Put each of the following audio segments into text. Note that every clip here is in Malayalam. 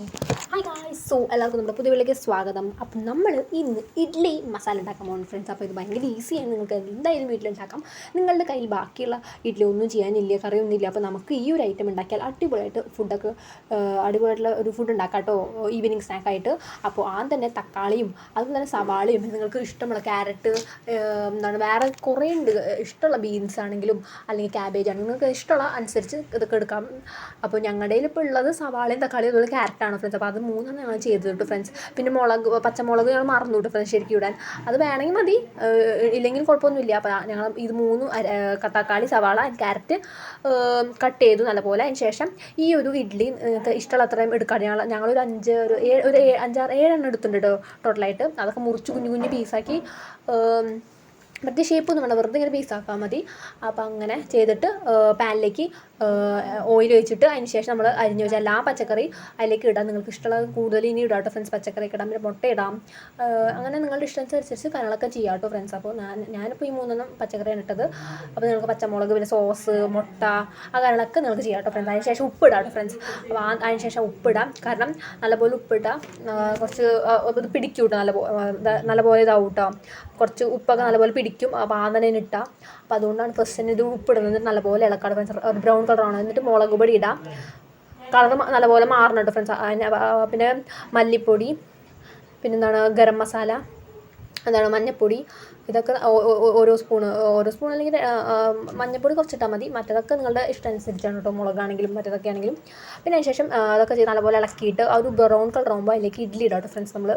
ഹായ് ഗായ്സ്, സോ എല്ലാവർക്കും നമ്മുടെ പുതിയ വീട്ടിലേക്ക് സ്വാഗതം. അപ്പം നമ്മൾ ഇന്ന് ഇഡ്ഡലി മസാല ഉണ്ടാക്കാൻ പോകുന്നു ഫ്രണ്ട്സ്. അപ്പോൾ ഇത് ഭയങ്കര ഈസിയാണ്, നിങ്ങൾക്ക് എന്തായാലും വീട്ടിലുണ്ടാക്കാം. നിങ്ങളുടെ കയ്യിൽ ബാക്കിയുള്ള ഇഡ്ഡലി ഒന്നും ചെയ്യാനില്ല, കറിയൊന്നുമില്ല, അപ്പോൾ നമുക്ക് ഈ ഒരു ഐറ്റം ഉണ്ടാക്കിയാൽ അടിപൊളിയായിട്ടുള്ള ഒരു ഫുഡ് ഉണ്ടാക്കാം കേട്ടോ, ഈവനിങ് സ്നാക്കായിട്ട്. അപ്പോൾ ആദ്യം തന്നെ തക്കാളിയും അതുപോലെ തന്നെ സവാളയും, നിങ്ങൾക്ക് ഇഷ്ടമുള്ള ക്യാരറ്റ്, വേറെ കുറേ ഉണ്ട്, ഇഷ്ടമുള്ള ബീൻസ് ആണെങ്കിലും അല്ലെങ്കിൽ ക്യാബേജ് ആണെങ്കിലും നിങ്ങൾക്ക് ഇഷ്ടമുള്ള അനുസരിച്ച് ഇതൊക്കെ എടുക്കാം. അപ്പോൾ ഞങ്ങളുടെ ഇപ്പോൾ ഉള്ളത് സവാളയും തക്കാളിയും അതുപോലെ ക്യാരറ്റാണ് ഫ്രണ്ട്സ്. അപ്പോൾ അത് മൂന്നാണ് ഞങ്ങൾ ചെയ്തത് കേട്ടോ ഫ്രണ്ട്സ്. പിന്നെ പച്ചമുളക് ഞങ്ങൾ മറന്നു കേട്ടോ ഫ്രണ്ട്സ് ശരിക്കും ഇടാൻ. അത് വേണമെങ്കിൽ മതി, ഇല്ലെങ്കിൽ കുഴപ്പമൊന്നുമില്ല. അപ്പോൾ ഞങ്ങൾ ഇത് മൂന്നും തക്കാളി, സവാള, ക്യാരറ്റ് കട്ട് ചെയ്തു നല്ലപോലെ. അതിന് ശേഷം ഈ ഒരു ഇഡ്ഡലി ഇഷ്ടമുള്ള അത്രയും എടുക്കാം. ഞങ്ങളൊരു 7 എടുത്തിട്ടുണ്ട് കേട്ടോ ടോട്ടലായിട്ട്. അതൊക്കെ മുറിച്ച് കുഞ്ഞു കുഞ്ഞു പീസാക്കി, മറ്റേ ഷേപ്പൊന്നും വേണ്ട, വെറുതെ ഇങ്ങനെ പീസാക്കാൻ മതി. അപ്പോൾ അങ്ങനെ ചെയ്തിട്ട് പാനിലേക്ക് ഓയിൽ ഒഴിച്ചിട്ട് അതിന് ശേഷം നമ്മൾ അരിഞ്ഞു വെച്ചാൽ എല്ലാ പച്ചക്കറി അതിലേക്ക് ഇടാം. നിങ്ങൾക്ക് ഇഷ്ടമുള്ള കൂടുതൽ ഇനി ഇടാം കേട്ടോ ഫ്രണ്ട്സ്. പച്ചക്കറിയൊക്കെ ഇടാം, പിന്നെ മുട്ട ഇടാം. അങ്ങനെ നിങ്ങളുടെ ഇഷ്ടത്തിനനുസരിച്ച് കാര്യങ്ങളൊക്കെ ചെയ്യാം കേട്ടോ ഫ്രണ്ട്സ്. അപ്പോൾ ഞാനിപ്പോൾ ഈ 3 പച്ചക്കറിയാണ് ഇട്ടത്. അപ്പോൾ നിങ്ങൾക്ക് പച്ചമുളക്, പിന്നെ സോസ്, മുട്ട, ആ കാര്യങ്ങളൊക്കെ നിങ്ങൾക്ക് ചെയ്യാം കേട്ടോ ഫ്രണ്ട്സ്. അതിന് ശേഷം ഉപ്പിടാം കേട്ടോ ഫ്രണ്ട്സ്. അപ്പോൾ അതിന് ശേഷം ഉപ്പിടാം, കാരണം നല്ലപോലെ ഉപ്പിട്ടാൽ കുറച്ച് ഇത് പിടിക്കും കേട്ടോ, നല്ലപോലെ ഇതാവും കേട്ടോ. കുറച്ച് ഉപ്പൊക്കെ നല്ലപോലെ പിടിക്കും. അപ്പോൾ തന്നെ ഇട്ടാൽ, അപ്പോൾ അതുകൊണ്ടാണ് ഫസ്റ്റ് തന്നെ ഇത് ഉപ്പിടുന്നത്. നല്ലപോലെ ഇളക്കാട് ഫ്രണ്ട്സ്. ഒരു ബ്രൗൺ കളറാണ്. എന്നിട്ട് മുളക് പൊടി ഇടാം, കളർ നല്ലപോലെ മാറണം കേട്ടോ ഫ്രണ്ട്സ്. പിന്നെ മല്ലിപ്പൊടി, പിന്നെന്താണ് ഗരം മസാല, മഞ്ഞൾപ്പൊടി, ഇതൊക്കെ ഓരോ സ്പൂൺ അല്ലെങ്കിൽ മഞ്ഞൾപ്പൊടി കുറച്ചിട്ടാൽ മതി. മറ്റേതൊക്കെ നിങ്ങളുടെ ഇഷ്ടം അനുസരിച്ചാണ് കേട്ടോ, മുളകാണെങ്കിലും മറ്റേതൊക്കെ ആണെങ്കിലും. പിന്നെ അതിന് ശേഷം അതൊക്കെ ചെയ്ത് നല്ലപോലെ ഇളക്കിയിട്ട് ആ ഒരു ബ്രൗൺ കളർ ആകുമ്പോൾ അതിലേക്ക് ഇഡ്ഡലി ഇടാം കേട്ടോ ഫ്രണ്ട്സ്. നമ്മൾ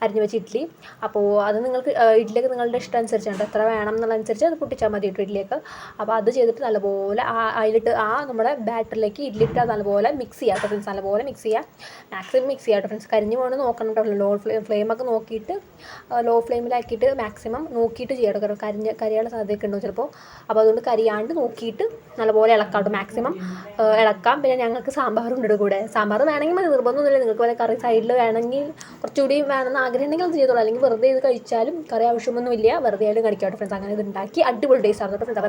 അരിഞ്ഞ് വെച്ച് ഇഡ്ഡലി. അപ്പോൾ അത് നിങ്ങൾക്ക് ഇഡ്ഡലിയൊക്കെ നിങ്ങളുടെ ഇഷ്ടം അനുസരിച്ചാണ്, എത്ര വേണം എന്നുള്ളതനുസരിച്ച് അത് പൊട്ടിച്ചാൽ മതി കേട്ടോ ഇഡ്ഡലിയൊക്കെ. അപ്പോൾ അത് ചെയ്തിട്ട് നല്ലപോലെ അതിലിട്ട് നമ്മുടെ ബാറ്ററിലേക്ക് ഇഡ്ഡലി ഇട്ട് നല്ലപോലെ മിക്സ് ചെയ്യാം കേട്ടോ ഫ്രണ്ട്സ്. നല്ലപോലെ മിക്സ് ചെയ്യുക, മാക്സിമം മിക്സ് ചെയ്യാം കേട്ടോ ഫ്രണ്ട്സ്. കരിഞ്ഞ് പോകണം നോക്കണം കേട്ടോ. ഫ്ലെയിമൊക്കെ നോക്കിയിട്ട്, ലോ ഫ്ലെയിമിലാക്കിയിട്ട് മാക്സിമം നോക്കിയിട്ട് ചെയ്യാം കേട്ടോ. കരിയാനുള്ള സാധ്യതയൊക്കെ ഉണ്ടാവും ചിലപ്പോൾ. അപ്പോൾ അതുകൊണ്ട് കരിയാണ്ട് നോക്കിയിട്ട് നല്ലപോലെ ഇളക്കാം കേട്ടോ, മാക്സിമം ഇളക്കാം. പിന്നെ ഞങ്ങൾക്ക് സാമ്പാറുണ്ട് കൂടെ. സാമ്പാർ വേണമെങ്കിൽ മതി, നിർബന്ധമൊന്നുമില്ല. നിങ്ങൾക്ക് വല്ല കറി സൈഡിൽ വേണമെങ്കിൽ കുറച്ചുകൂടി വേണമെന്ന് ആഗ്രഹം ഉണ്ടെങ്കിൽ അത് ചെയ്തോളൂ. അല്ലെങ്കിൽ വെറുതെ ഇത് കഴിച്ചാലും കറി ആവശ്യമൊന്നുമില്ല, വെറുതെ ആയാലും കഴിക്കാം കേട്ടോ ഫ്രണ്ട്സ്. അങ്ങനെ ഇത് ഉണ്ടാക്കി അടിപൊളി ടേസ്റ്റ് ആണ് കേട്ടോ ഫ്രണ്ട്സ്.